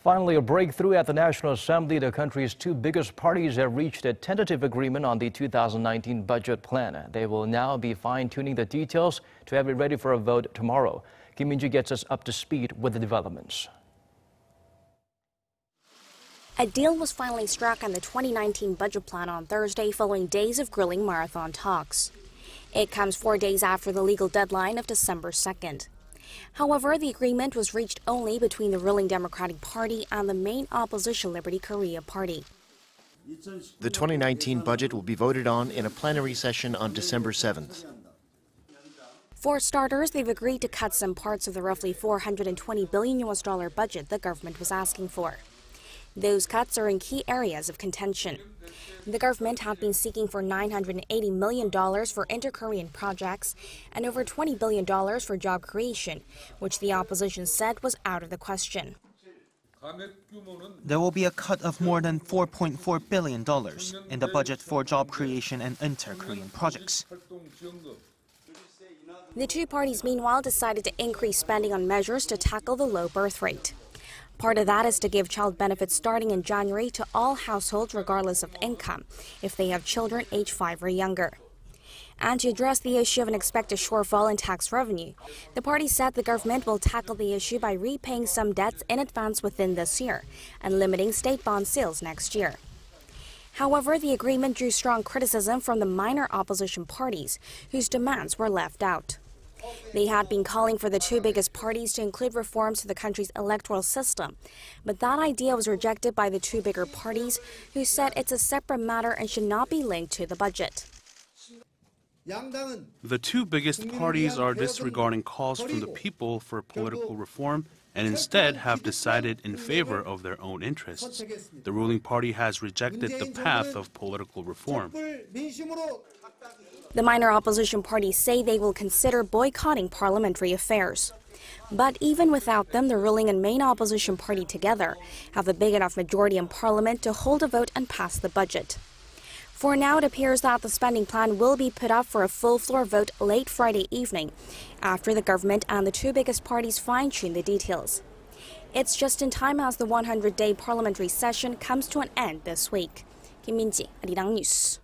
Finally, a breakthrough at the National Assembly. The country's two biggest parties have reached a tentative agreement on the 2019 budget plan. They will now be fine-tuning the details to have it ready for a vote tomorrow. Kim Min-ji gets us up to speed with the developments. A deal was finally struck on the 2019 budget plan on Thursday following days of grueling marathon talks. It comes 4 days after the legal deadline of December 2nd. However, the agreement was reached only between the ruling Democratic Party and the main opposition Liberty Korea Party. The 2019 budget will be voted on in a plenary session on December 7th. For starters, they've agreed to cut some parts of the roughly $420 billion budget the government was asking for. Those cuts are in key areas of contention. The government had been seeking for $980 million for inter-Korean projects and over $20 billion for job creation, which the opposition said was out of the question. There will be a cut of more than $4.4 billion in the budget for job creation and inter-Korean projects. The two parties, meanwhile, decided to increase spending on measures to tackle the low birth rate. Part of that is to give child benefits starting in January to all households regardless of income, if they have children age 5 or younger. And to address the issue of an expected shortfall in tax revenue, the party said the government will tackle the issue by repaying some debts in advance within this year and limiting state bond sales next year. However, the agreement drew strong criticism from the minor opposition parties, whose demands were left out. They had been calling for the two biggest parties to include reforms to the country's electoral system, but that idea was rejected by the two bigger parties, who said it's a separate matter and should not be linked to the budget. The two biggest parties are disregarding calls from the people for political reform and instead have decided in favor of their own interests. The ruling party has rejected the path of political reform. The minor opposition parties say they will consider boycotting parliamentary affairs. But even without them, the ruling and main opposition party together have a big enough majority in parliament to hold a vote and pass the budget. For now, it appears that the spending plan will be put up for a full floor vote late Friday evening, after the government and the two biggest parties fine-tune the details. It's just in time as the 100-day parliamentary session comes to an end this week. Kim Min-ji, Arirang News.